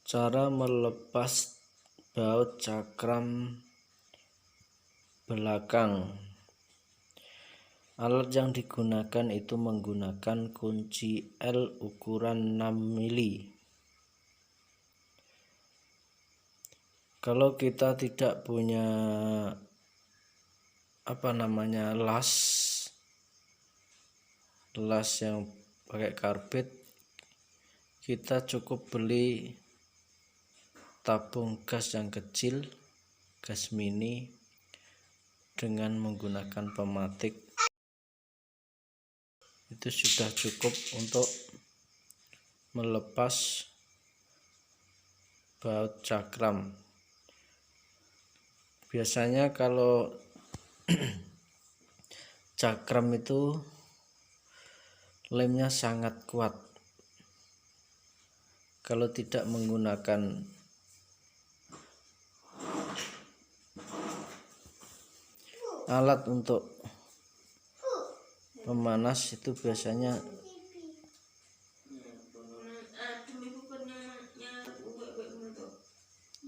Cara melepas baut cakram belakang. Alat yang digunakan itu menggunakan kunci L ukuran 6 mili. Kalau kita tidak punya las yang pakai karbit, kita cukup beli tabung gas yang kecil, gas mini, dengan menggunakan pematik. Itu sudah cukup untuk melepas baut cakram. Biasanya kalau cakram itu lemnya sangat kuat. Kalau tidak menggunakan alat untuk pemanas, itu biasanya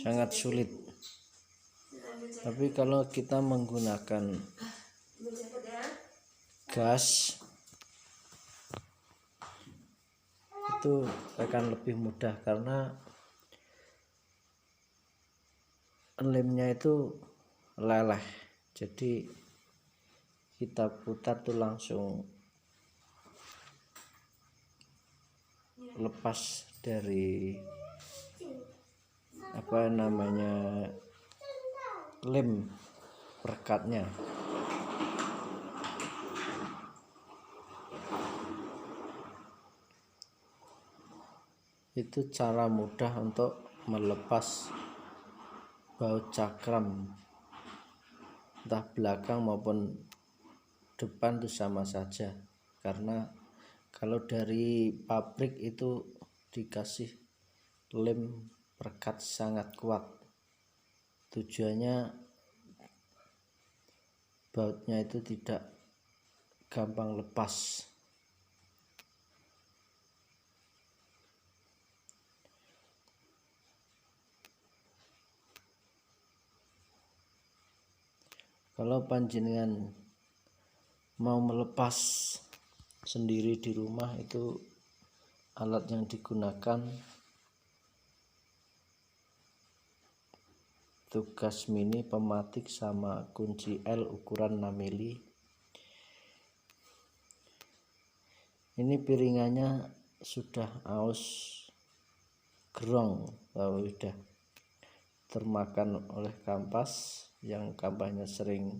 sangat sulit. Tapi kalau kita menggunakan gas, itu akan lebih mudah karena lemnya itu leleh, jadi kita putar tuh langsung lepas dari lem perekatnya. Itu cara mudah untuk melepas baut cakram, entah belakang maupun depan itu sama saja, karena kalau dari pabrik itu dikasih lem perekat sangat kuat. Tujuannya bautnya itu tidak gampang lepas. Kalau panjenengan mau melepas sendiri di rumah, itu alat yang digunakan tugas mini, pematik, sama kunci L ukuran 6 mili. Ini piringannya sudah aus gerong, sudah termakan oleh kampas, yang kampasnya sering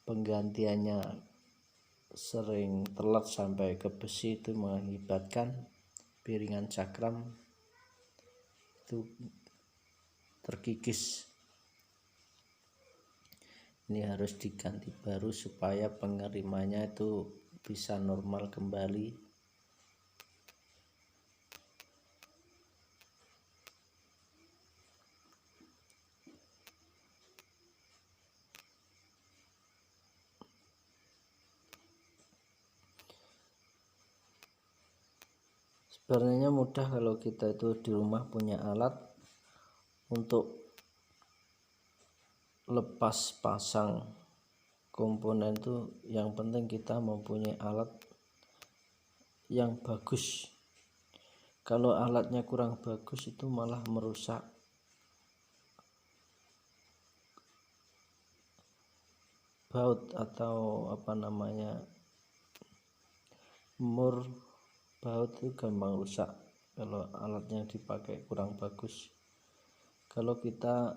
penggantiannya sering telat sampai ke besi, itu mengakibatkan piringan cakram itu terkikis. Ini harus diganti baru supaya pengirimannya itu bisa normal kembali. Sebenarnya mudah kalau kita itu di rumah punya alat untuk lepas pasang komponen itu. Yang penting kita mempunyai alat yang bagus. Kalau alatnya kurang bagus, itu malah merusak baut atau mur baut itu gampang rusak kalau alatnya dipakai kurang bagus. Kalau kita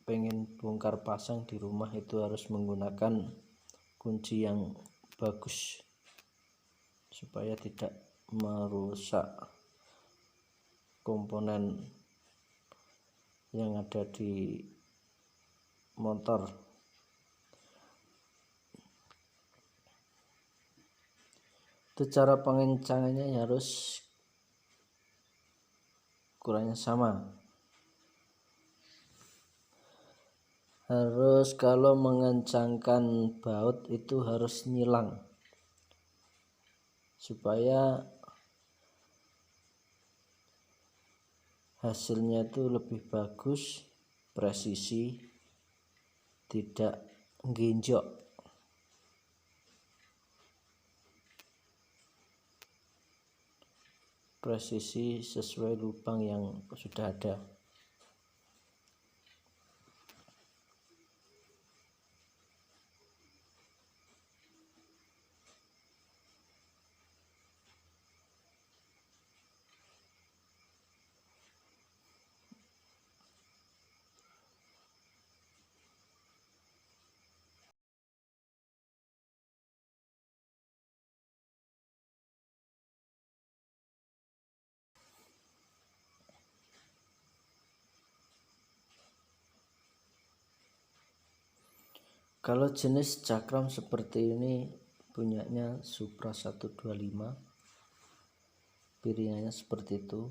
pengen bongkar pasang di rumah, itu harus menggunakan kunci yang bagus supaya tidak merusak komponen yang ada di motor. Itu cara pengencangannya harus ukurannya sama. Harus kalau mengencangkan baut itu harus nyilang supaya hasilnya itu lebih bagus, presisi, tidak nggenjok. Presisi sesuai lubang yang sudah ada. Kalau jenis cakram seperti ini punyanya Supra 125, piringannya seperti itu.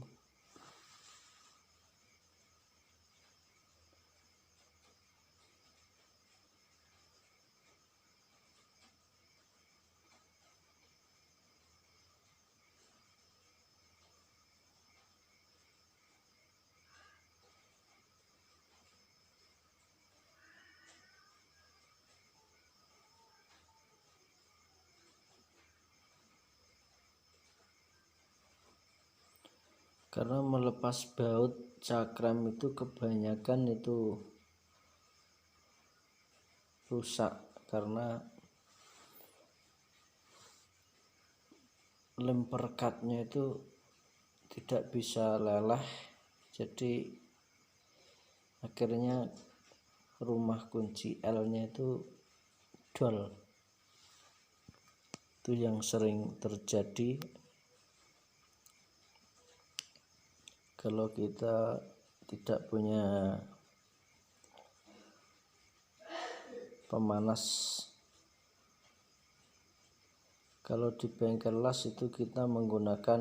Karena melepas baut cakram itu kebanyakan itu rusak karena lem perekatnya itu tidak bisa leleh, jadi akhirnya rumah kunci L nya itu dol. Itu yang sering terjadi kalau kita tidak punya pemanas. Kalau di bengkel las itu kita menggunakan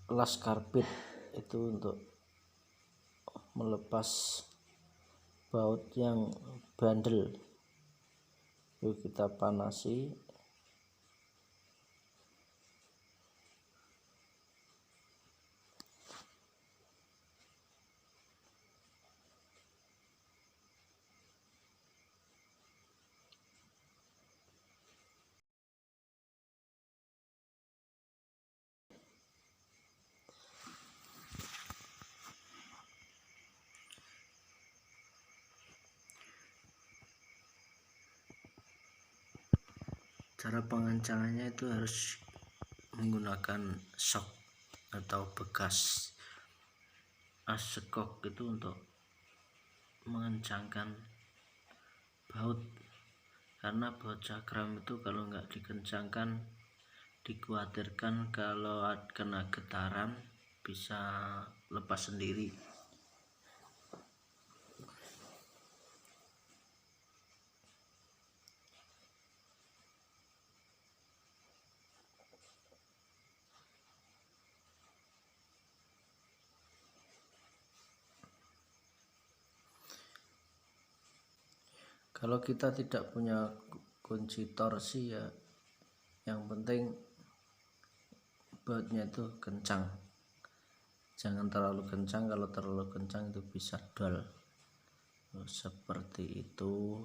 las karbit itu untuk melepas baut yang bandel. Yuk kita panasi. Cara pengencangannya itu harus menggunakan shock atau bekas asekok itu untuk mengencangkan baut, karena baut cakram itu kalau nggak dikencangkan dikhawatirkan kalau kena getaran bisa lepas sendiri. Kalau kita tidak punya kunci torsi ya, yang penting bautnya itu kencang, jangan terlalu kencang. Kalau terlalu kencang itu bisa dol. Seperti itu.